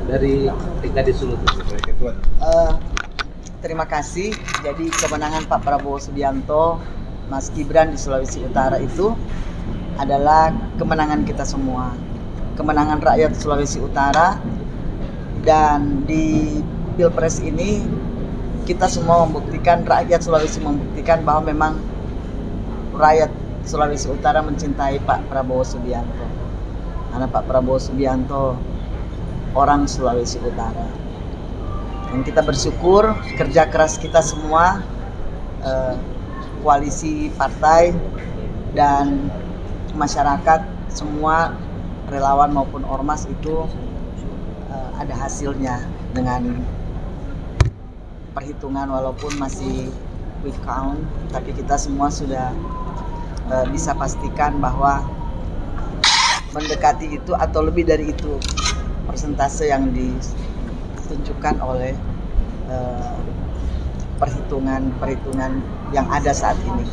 dari TKD Sulut? Terima kasih. Jadi kemenangan Pak Prabowo Subianto, Mas Gibran di Sulawesi Utara itu adalah kemenangan kita semua, kemenangan rakyat Sulawesi Utara. Dan di Pilpres ini kita semua membuktikan, rakyat Sulawesi membuktikan bahwa memang rakyat Sulawesi Utara mencintai Pak Prabowo Subianto. Karena Pak Prabowo Subianto orang Sulawesi Utara. Dan kita bersyukur kerja keras kita semua, koalisi partai dan masyarakat semua, relawan maupun ormas itu ada hasilnya dengan perhitungan walaupun masih quick count, tapi kita semua sudah bisa pastikan bahwa mendekati itu atau lebih dari itu persentase yang ditunjukkan oleh perhitungan yang ada saat ini.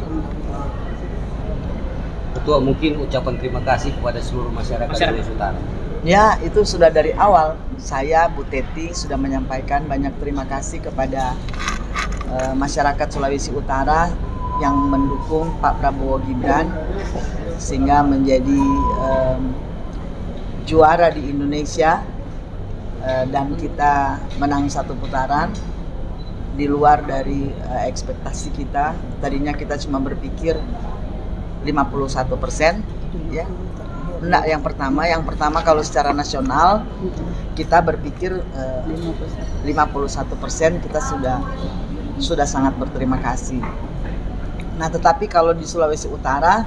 Ketua, mungkin ucapan terima kasih kepada seluruh masyarakat Sulawesi Utara. Ya, itu sudah dari awal. Saya, Bu Teti, sudah menyampaikan banyak terima kasih kepada masyarakat Sulawesi Utara yang mendukung Pak Prabowo Gibran sehingga menjadi juara di Indonesia, dan kita menang satu putaran di luar dari ekspektasi kita. Tadinya kita cuma berpikir 51%, ya. Enggak, yang pertama kalau secara nasional kita berpikir 51%, kita sudah sangat berterima kasih. Nah, tetapi kalau di Sulawesi Utara,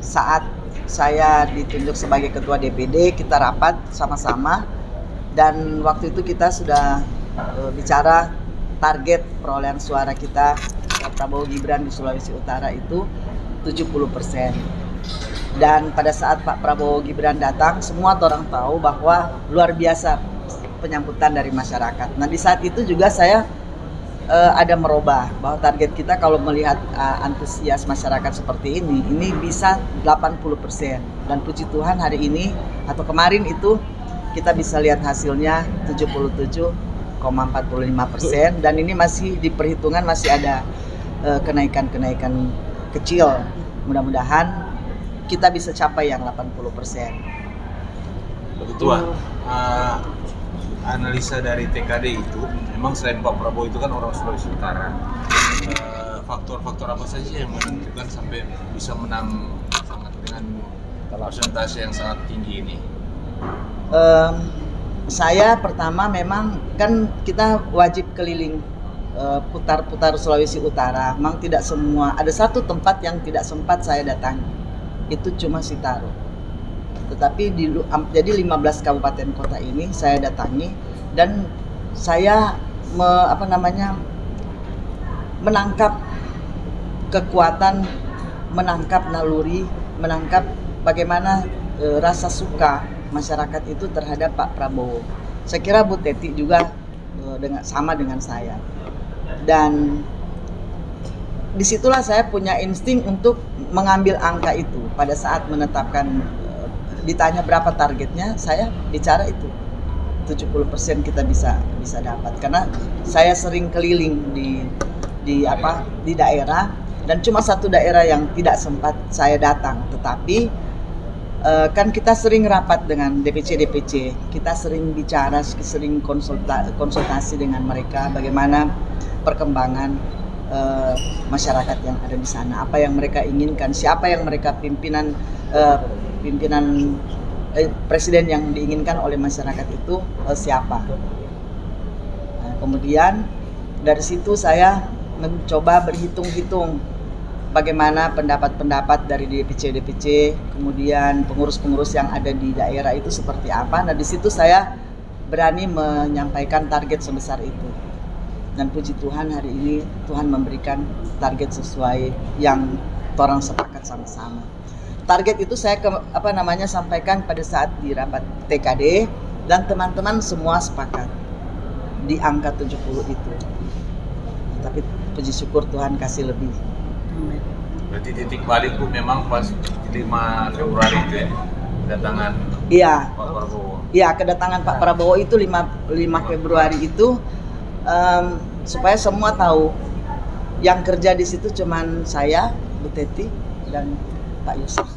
saat saya ditunjuk sebagai ketua DPD, kita rapat sama-sama dan waktu itu kita sudah bicara target perolehan suara kita Prabowo Gibran di Sulawesi Utara itu 70%. Dan pada saat Pak Prabowo Gibran datang, semua orang tahu bahwa luar biasa penyambutan dari masyarakat. Nah, di saat itu juga saya ada merubah bahwa target kita kalau melihat antusias masyarakat seperti ini bisa 80%. Dan puji Tuhan hari ini atau kemarin itu kita bisa lihat hasilnya 77,45%, dan ini masih di perhitungan masih ada kenaikan kecil. Mudah-mudahan kita bisa capai yang 80%. Ketua, analisa dari TKD itu, memang selain Pak Prabowo itu kan orang Sulawesi Utara, faktor-faktor apa saja yang menentukan sampai bisa menang sangat dengan persentase yang sangat tinggi ini? Saya pertama memang kan kita wajib keliling putar-putar Sulawesi Utara. Memang tidak semua, ada satu tempat yang tidak sempat saya datangi, itu cuma Sitaro. Tetapi jadi 15 kabupaten kota ini saya datangi dan saya menangkap kekuatan, menangkap naluri, menangkap bagaimana rasa suka masyarakat itu terhadap Pak Prabowo. Saya kira Bu Teti juga sama dengan saya. Dan disitulah saya punya insting untuk mengambil angka itu. Pada saat menetapkan, ditanya berapa targetnya, saya bicara itu 70% kita bisa dapat. Karena saya sering keliling di daerah, dan cuma satu daerah yang tidak sempat saya datang. Tetapi kan kita sering rapat dengan DPC, kita sering bicara, sering konsultasi dengan mereka bagaimana perkembangan masyarakat yang ada di sana, apa yang mereka inginkan, siapa yang mereka pimpinan presiden yang diinginkan oleh masyarakat itu siapa. Nah, kemudian dari situ saya mencoba berhitung-hitung bagaimana pendapat-pendapat dari DPC, kemudian pengurus-pengurus yang ada di daerah itu seperti apa. Nah, di situ saya berani menyampaikan target sebesar itu. Dan puji Tuhan hari ini Tuhan memberikan target sesuai yang orang sepakat sama-sama. Target itu saya sampaikan pada saat di rapat TKD, dan teman-teman semua sepakat di angka 70 itu. Tapi puji syukur Tuhan kasih lebih. Berarti titik balik itu memang pas 5 Februari itu ya, kedatangan Iya. Pak Prabowo. Ya, kedatangan Pak Prabowo itu 5 Februari itu supaya semua tahu yang kerja di situ cuman saya, Bu Teti, dan Pak Yusuf.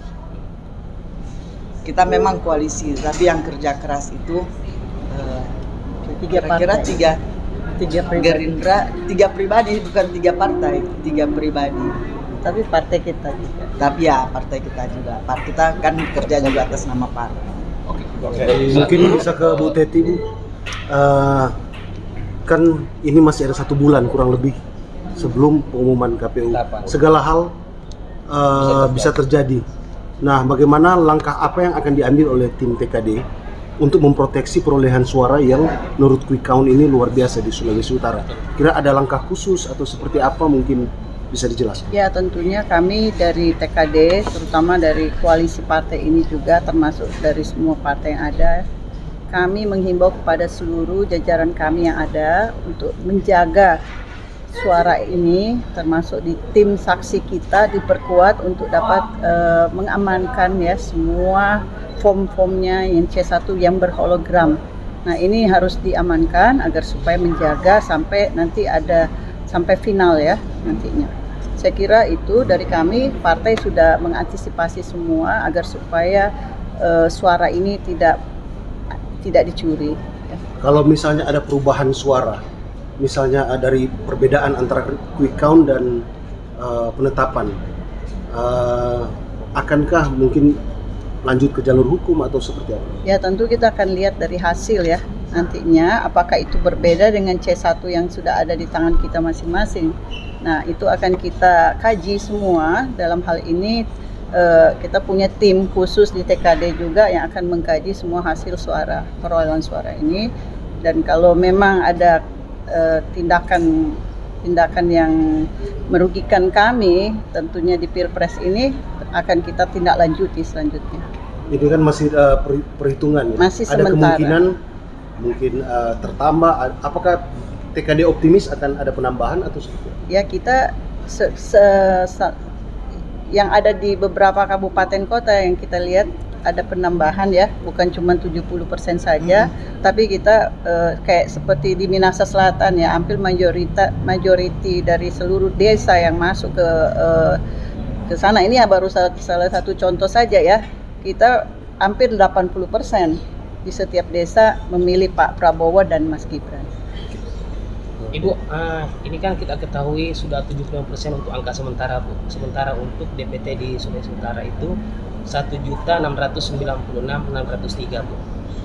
Kita memang koalisi, tapi yang kerja keras itu kira-kira tiga Gerindra, 3 pribadi, bukan 3 partai, 3 pribadi. Tapi partai kita juga. Tapi ya partai kita juga. Kita kan kerja juga atas nama partai. Mungkin bisa ke Bu Teti, Bu. Kan ini masih ada 1 bulan kurang lebih sebelum pengumuman KPU. Segala hal bisa terjadi. Nah, bagaimana langkah apa yang akan diambil oleh tim TKD untuk memproteksi perolehan suara yang menurut quick count ini luar biasa di Sulawesi Utara? Kira ada langkah khusus atau seperti apa, mungkin bisa dijelaskan? Ya, tentunya kami dari TKD, terutama dari koalisi partai ini juga, termasuk dari semua partai yang ada, kami menghimbau kepada seluruh jajaran kami yang ada untuk menjaga suara ini, termasuk di tim saksi kita diperkuat untuk dapat mengamankan ya semua form-formnya yang C1 yang berhologram. Nah, ini harus diamankan agar supaya menjaga sampai nanti ada sampai final ya nantinya. Saya kira itu dari kami, partai sudah mengantisipasi semua agar supaya suara ini tidak dicuri. Ya. Kalau misalnya ada perubahan suara, misalnya dari perbedaan antara quick count dan penetapan, akankah mungkin lanjut ke jalur hukum atau seperti apa? Ya, tentu kita akan lihat dari hasil ya nantinya, apakah itu berbeda dengan C1 yang sudah ada di tangan kita masing-masing. Nah, itu akan kita kaji semua. Dalam hal ini kita punya tim khusus di TKD juga yang akan mengkaji semua hasil suara, perolehan suara ini. Dan kalau memang ada tindakan yang merugikan kami, tentunya di Pilpres ini akan kita tindak lanjuti selanjutnya. Ini kan masih perhitungan ya? Masih ada sementara. Kemungkinan mungkin tertambah. Apakah TKD optimis akan ada penambahan atau seperti apa? Ya, kita yang ada di beberapa kabupaten kota yang kita lihat ada penambahan ya, bukan cuma 70% saja, tapi kita kayak seperti di Minahasa Selatan ya, hampir majority dari seluruh desa yang masuk ke sana. Ini ya baru salah satu contoh saja ya. Kita hampir 80% di setiap desa memilih Pak Prabowo dan Mas Gibran. Ibu, ini kan kita ketahui sudah 75% untuk angka sementara, Bu. Sementara untuk DPT di Sulawesi Utara itu 1.696.603, Bu.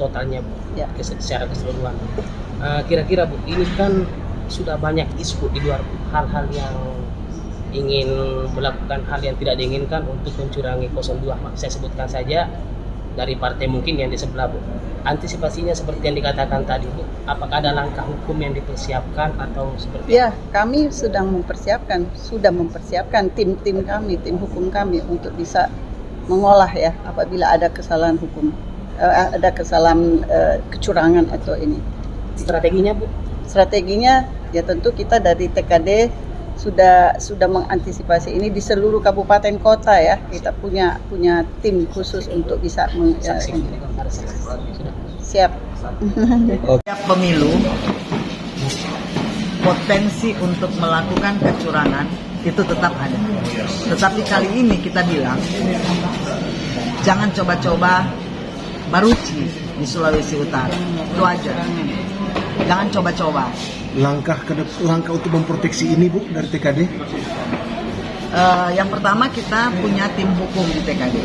Totalnya, Bu. Ya. Secara keseluruhan. Kira-kira, Bu, ini kan sudah banyak isu di luar, Bu. Hal-hal yang ingin melakukan hal yang tidak diinginkan untuk mencurangi 02. Saya sebutkan saja dari partai mungkin yang di sebelah, Bu. Antisipasinya seperti yang dikatakan tadi, Bu. Apakah ada langkah hukum yang dipersiapkan atau seperti Ya, kami sudah mempersiapkan tim-tim kami, tim hukum kami untuk bisa mengolah ya apabila ada kesalahan hukum, ada kesalahan kecurangan atau ini. strateginya, Bu? Strateginya ya tentu kita dari TKD sudah mengantisipasi ini di seluruh kabupaten kota ya. Kita punya tim khusus untuk bisa siap. Setiap pemilu potensi untuk melakukan kecurangan itu tetap ada. Tetapi kali ini kita bilang jangan coba-coba baruci di Sulawesi Utara. Itu aja. Jangan coba-coba. Langkah untuk memproteksi ini, Bu, dari TKD? Yang pertama kita punya tim hukum di TKD.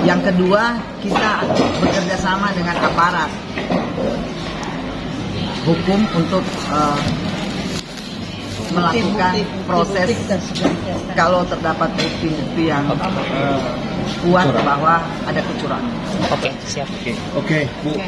Yang kedua kita bekerja sama dengan aparat hukum untuk melakukan proses kalau terdapat bukti-bukti yang kuat bahwa ada kecurangan. Oke, siap. Oke, Bu.